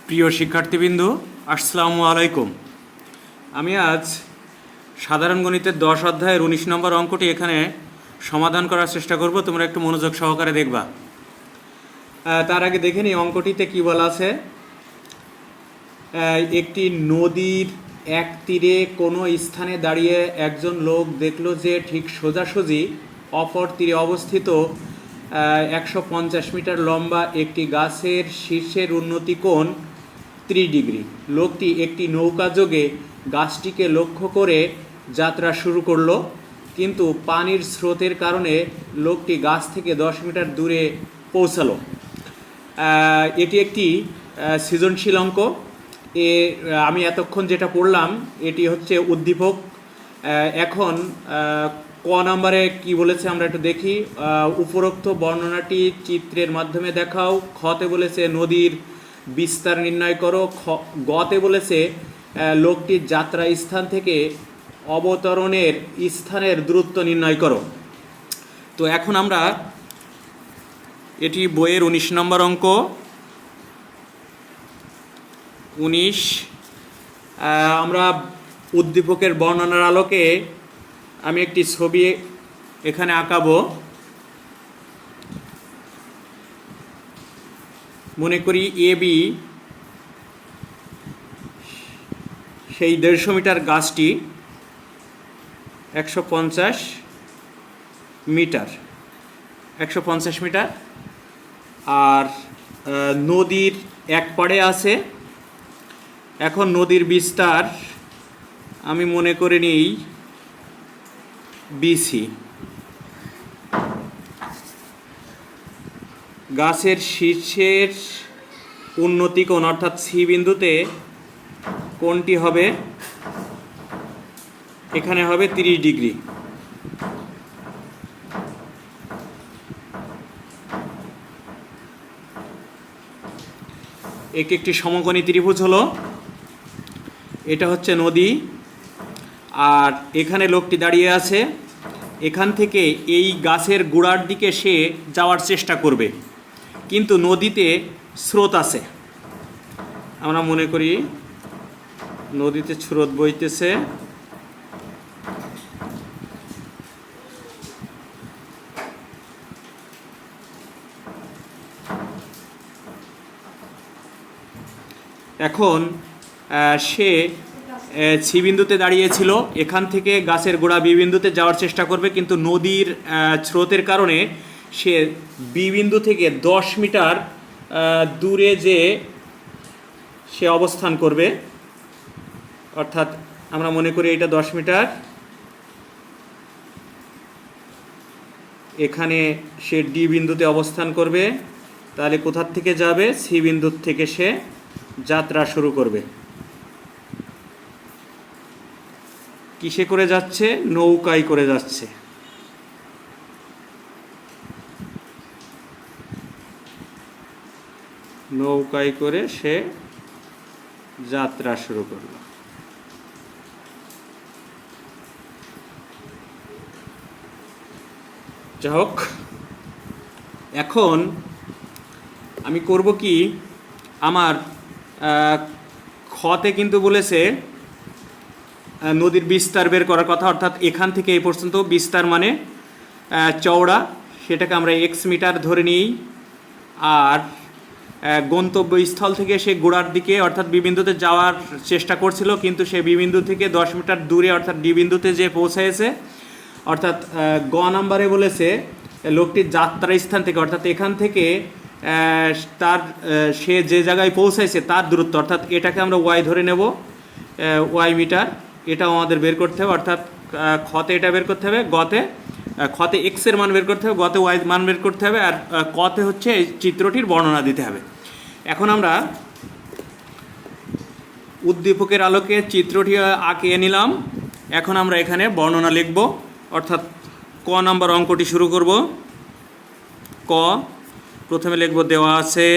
প্রিয় শিক্ষার্থীবৃন্দ, আসসালামু আলাইকুম। আমি আজ সাধারণ গণিতের 10 অধ্যায়ের 19 নম্বর অঙ্কটি এখানে সমাধান করার চেষ্টা করব। তোমরা একটু মনোযোগ সহকারে দেখবা। তার আগে দেখে নিই অঙ্কটিতে কী বলা আছে। একটি নদীর এক তীরে কোনো স্থানে দাঁড়িয়ে একজন লোক দেখলো যে ঠিক সোজাসুজি অপর তীরে অবস্থিত 150 মিটার লম্বা একটি গাছের শীর্ষের উন্নতি কোণ 30 ডিগ্রি। লোকটি একটি নৌকা যোগে গাছটিকে লক্ষ্য করে যাত্রা শুরু করলো, কিন্তু পানির স্রোতের কারণে লোকটি গাছ থেকে 10 মিটার দূরে পৌঁছালো। এটি একটি সৃজনশীল অঙ্ক। আমি এতক্ষণ যেটা পড়লাম এটি হচ্ছে উদ্দীপক। এখন ক নম্বরে কি বলেছে আমরা একটু দেখি। উপরোক্ত বর্ণনাটি চিত্রের মাধ্যমে দেখাও। খতে বলেছে নদীর বিস্তার নির্ণয় করো। গতে বলেছে লোকটির যাত্রা স্থান থেকে অবতরণের স্থানের দূরত্ব নির্ণয় করো। তো এখন আমরা এটি বইয়ের 19 নম্বর অঙ্ক। 19 আমরা উদ্দীপকের বর্ণনার আলোকে আমি একটি ছবি এখানে আঁকাবো। মনে করি এ বি সেই 150 মিটার গাছটি 150 মিটার আর নদীর এক পাড়ে আছে। এখন নদীর বিস্তার আমি মনে করে নিই বিসি। গাছের শীর্ষের উন্নতি কোণ অর্থাৎ সি বিন্দুতে কোণটি হবে এখানে হবে 30 ডিগ্রি। একটি সমকোণী ত্রিভুজ হলো। এটা হচ্ছে নদী আর এখানে লোকটি দাঁড়িয়ে আছে। এখান থেকে এই গাছের গোড়ার দিকে সে যাওয়ার চেষ্টা করবে, কিন্তু নদীতে স্রোত আছে। আমরা মনে করি নদীতে স্রোত বইতেছে। এখন সে সি বিন্দুতে দাঁড়িয়েছিল। এখান থেকে গাছের গোড়া বি বিন্দুতে যাওয়ার চেষ্টা করবে, কিন্তু নদীর স্রোতের কারণে সে বি বিন্দু থেকে 10 মিটার দূরে যে সে অবস্থান করবে। অর্থাৎ আমরা মনে করি এটা 10 মিটার। এখানে সে ডি বিন্দুতে অবস্থান করবে। তাহলে কোথার থেকে যাবে? সি বিন্দুর থেকে সে যাত্রা শুরু করবে। কিসে করে যাচ্ছে? নৌকায় করে যাচ্ছে। নৌকায় করে সে যাত্রা শুরু করল। যাই হোক, এখন আমি করব কি, আমার খতে কিন্তু বলেছে নদীর বিস্তার বের করার কথা। অর্থাৎ এখান থেকে এই পর্যন্ত বিস্তার মানে চওড়া, সেটাকে আমরা এক্স মিটার ধরে নিই। আর গন্তব্যস্থল থেকে সে গোড়ার দিকে অর্থাৎ বি বিন্দুতে যাওয়ার চেষ্টা করছিল, কিন্তু সে বি বিন্দু থেকে 10 মিটার দূরে অর্থাৎ ডি বিন্দুতে যে পৌঁছেছে। অর্থাৎ গ নাম্বারে বলেছে লোকটির যাত্রা স্থান থেকে অর্থাৎ এখান থেকে তার সে যে জায়গায় পৌঁছাইছে তার দূরত্ব, অর্থাৎ এটাকে আমরা ওয়াই ধরে নেব, ওয়াই মিটার। এটাও আমাদের বের করতে হবে। অর্থাৎ খতে এটা বের করতে হবে, গতে খতে এক্সের মান বের করতে হবে, গতে ওয়াই মান বের করতে হবে, আর কতে হচ্ছে এই চিত্রটির বর্ণনা দিতে হবে। এখন আমরা উদ্দীপকের আলোকে চিত্রটি আঁকিয়ে নিলাম। এখন আমরা এখানে বর্ণনা লিখব। অর্থাৎ ক নাম্বার অঙ্কটি শুরু করব। ক প্রথমে লিখব দেওয়া আছে,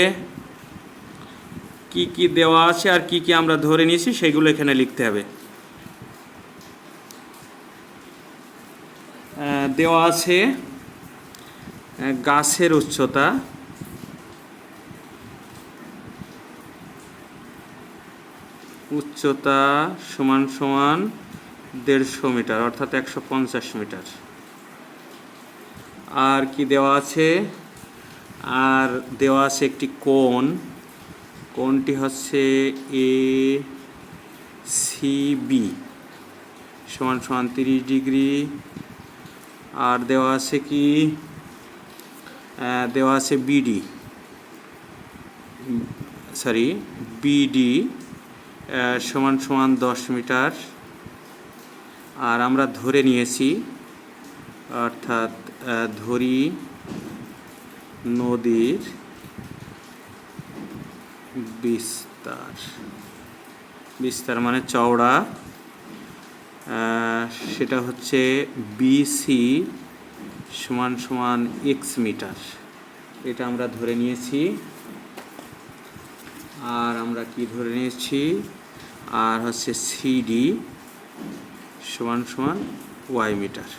কি কি দেওয়া আছে আর কি কি আমরা ধরে নিয়েছি সেগুলো এখানে লিখতে হবে। দেওয়া আছে গাছের উচ্চতা উচ্চতা সমান সমান 150 মিটার অর্থাৎ 150 মিটার। আর কি দেওয়া আছে? আর দেওয়া আছে একটি কোণ, কোণটি হচ্ছে ACB সমান সমান 30 ডিগ্রি। আর দেওয়া আছে কি? দেওয়া আছে BD সমান সমান 10 মিটার। আর আমরা ধরে নিয়েছি, অর্থাৎ ধরি নদীর বিস্তার মানে চওড়া, সেটা হচ্ছে BC সমান সমান X মিটার। এটা আমরা ধরে নিয়েছি। আর আমরা কি ধরে নিয়েছি? আর হচ্ছে CD সমান সমান Y মিটার।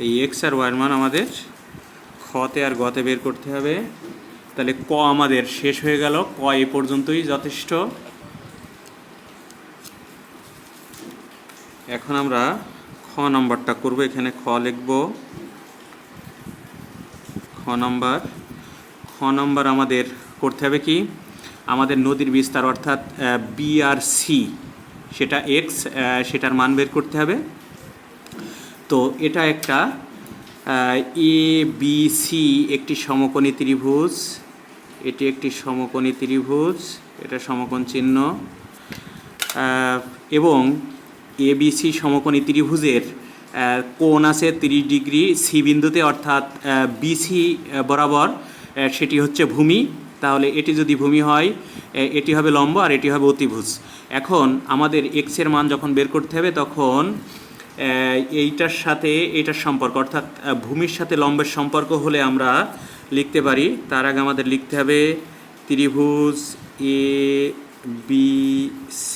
এই X আর Y এর মান আমাদের খতে আর গতে বের করতে হবে। তাহলে ক আমাদের শেষ হয়ে গেল। ক এই পর্যন্তই যথেষ্ট। এখন আমরা খ নাম্বারটা করব। এখানে খ লিখব। খ নাম্বার আমাদের করতে হবে কি? আমাদের নদীর বিস্তার অর্থাৎ BRC সেটা X, সেটার মান বের করতে হবে। তো এটা একটা ABC একটি সমকোণী ত্রিভুজ। এটি একটি সমকোণী ত্রিভুজ, এটা সমকোণ চিহ্ন। এবং ABC সমকোণী ত্রিভুজের কোণ আছে 30 ডিগ্রি C বিন্দুতে, অর্থাৎ BC বরাবর, সেটি হচ্ছে ভূমি। তাহলে এটি যদি ভূমি হয়, এটি হবে লম্ব আর এটি হবে অতিভুজ। এখন আমাদের X এর মান যখন বের করতে হবে, তখন এইটার সাথে এটার সম্পর্ক, অর্থাৎ ভূমির সাথে লম্বের সম্পর্ক হলে আমরা লিখতে পারি। তার আগে আমাদের লিখতে হবে ত্রিভুজ ABC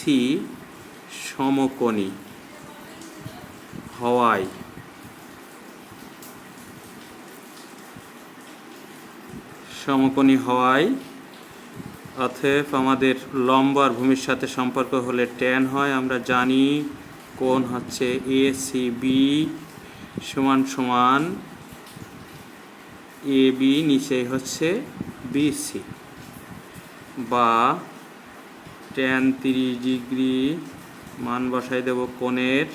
সমকোণী হওয়ায় অতএব আমাদের লম্ব আর ভূমির সাথে সম্পর্ক হলে ট্যান হয়। আমরা জানি কোণ হচ্ছে ACB সমান সমান AB নিচে হচ্ছে BC, বা ট্যান 30 ডিগ্রি মান বসাই দেব কোণের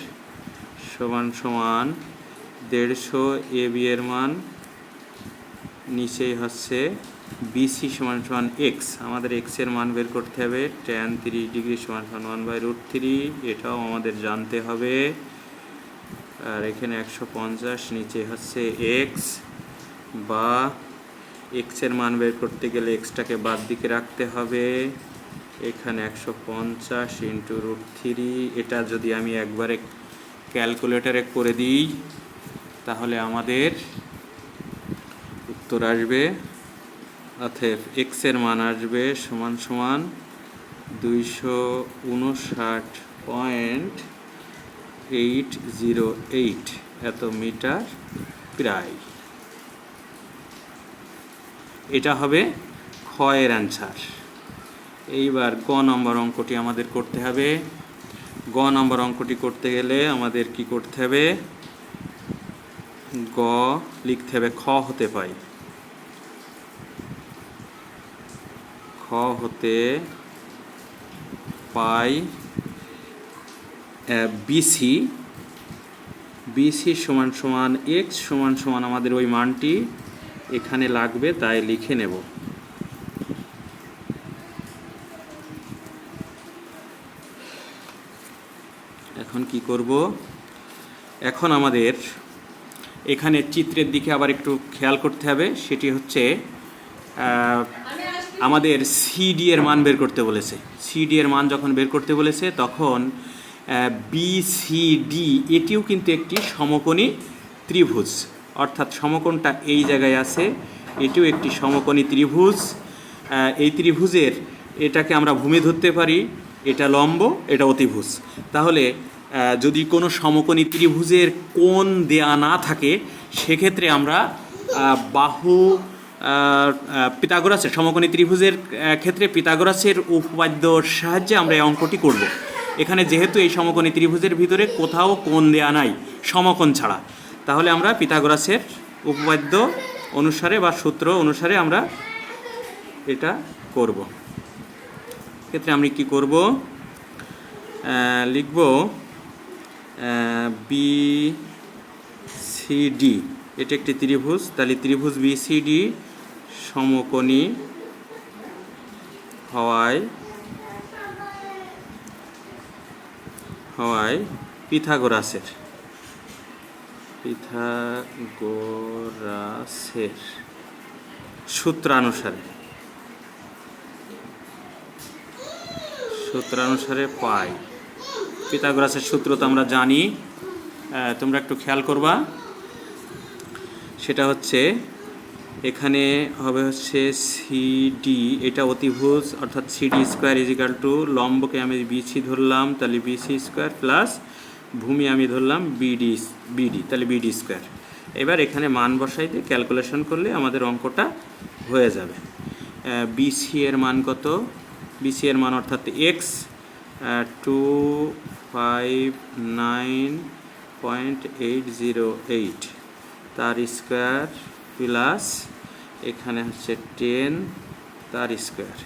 সমান সমান 150, AB এর মান নিচেই হচ্ছে BC সমান সমান X। আমাদের X এর মান বের করতে হবে। ট্যান 30 ডিগ্রি সমান সমান 1/√3, এটাও আমাদের জানতে হবে। আর এখানে 150 নিচে হচ্ছে X, বা X এর মান বের করতে গেলে Xটাকে বাদ দিকে রাখতে হবে। এখানে 150 × √3। এটা যদি আমি একবারে ক্যালকুলেটরে করে দিই, তাহলে আমাদের উত্তর আসবে, অতএব X এর মান আসবে সমান সমান 259.808 এত মিটার প্রায়। এটা হবে খ এর অ্যান্সার। এইবার গ নম্বর অঙ্কটি আমাদের করতে হবে। গ নম্বর অঙ্কটি করতে গেলে আমাদের কি করতে হবে? গ লিখতে হবে খ হতে পাই, খ হতে পাই BC সমান সমান X সমান সমান আমাদের ওই মানটি এখানে লাগবে, তাই লিখে নেব। এখন কি করব? এখন আমাদের এখানে চিত্রের দিকে আবার একটু খেয়াল করতে হবে। সেটি হচ্ছে আমাদের CD এর মান বের করতে বলেছে। CD এর মান যখন বের করতে বলেছে, তখন BCD এটিও কিন্তু একটি সমকোণী ত্রিভুজ, অর্থাৎ সমকোণটা এই জায়গায় আছে। এটিও একটি সমকোণী ত্রিভুজ। এই ত্রিভুজের এটাকে আমরা ভূমি ধরতে পারি, এটা লম্ব, এটা অতিভুজ। তাহলে যদি কোনো সমকোণী ত্রিভুজের কোণ দেয়া না থাকে, সেক্ষেত্রে আমরা বাহু পিথাগোরাসের সমকোণী ত্রিভুজের ক্ষেত্রে পিথাগোরাসের উপপাদ্যর সাহায্যে আমরা এই অঙ্কটি করব। এখানে যেহেতু এই সমকোণী ত্রিভুজের ভিতরে কোথাও কোণ দেয়া নাই সমকোণ ছাড়া, তাহলে আমরা পিথাগোরাসের উপপাদ্য অনুসারে বা সূত্র অনুসারে আমরা এটা করব। ক্ষেত্রে আমরা কি করব, লিখব বি সি ডি, এটা একটি ত্রিভুজ, তাহলে ত্রিভুজ বি সি ডি সমকোণী হওয়ায় পিথাগোরাসের সূত্রানুসারে পাই। পিথাগোরাসের সূত্র তো আমরা জানি, তোমরা একটু খেয়াল করবা। সেটা হচ্ছে এখানে হবে হচ্ছে সিডি, এটা অতিভুজ অর্থাৎ সিডি স্কোয়ার ইজিক্যাল টু লম্বকে আমি বিসি ধরলাম, তাহলে বিসি স্কোয়ার প্লাস ভূমি আমি ধরলাম বিডি, তাহলে বিডি স্কোয়ার। এবার এখানে মান বসাই দিয়ে ক্যালকুলেশন করলে আমাদের অঙ্কটা হয়ে যাবে। বিসি এর মান কত, বিসি এর মান অর্থাৎ এক্স 259.808, তার স্কোয়ার প্লাস এখানে হচ্ছে 10 তার স্কোয়ার,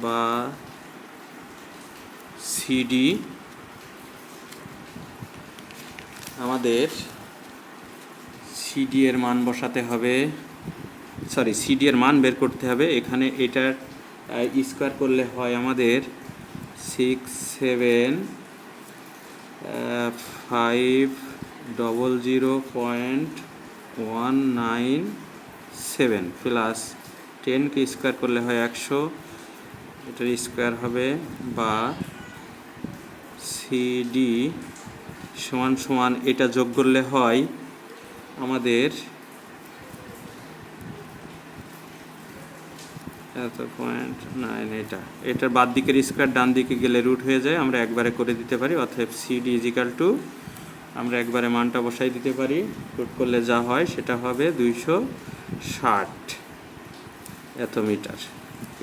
বা সিডি আমাদের সিডি এর মান বসাতে হবে, সিডি এর মান বের করতে হবে। এখানে এটার স্কোয়ার করলে হয় আমাদের 6,700.197 প্লাস 10কে স্কোয়ার করলে হয় 100, এটার স্কোয়ার হবে, বা সিডি সমান সমান এটা যোগ করলে হয় আমাদের 0.9, এটার বাদ দিকের স্কোয়ার ডান দিকে গেলে রুট হয়ে যায়, আমরা একবারে করে দিতে পারি। অতএব সিডি ইজিক্যাল টু আমরা একবারে মানটা বসাই দিতে পারি, রুট করলে যা হয় সেটা হবে 260 এত মিটার।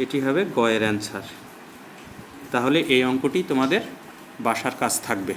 এটি হবে গয়ের অ্যান্সার। তাহলে এই অঙ্কটি তোমাদের বাসার কাজ থাকবে।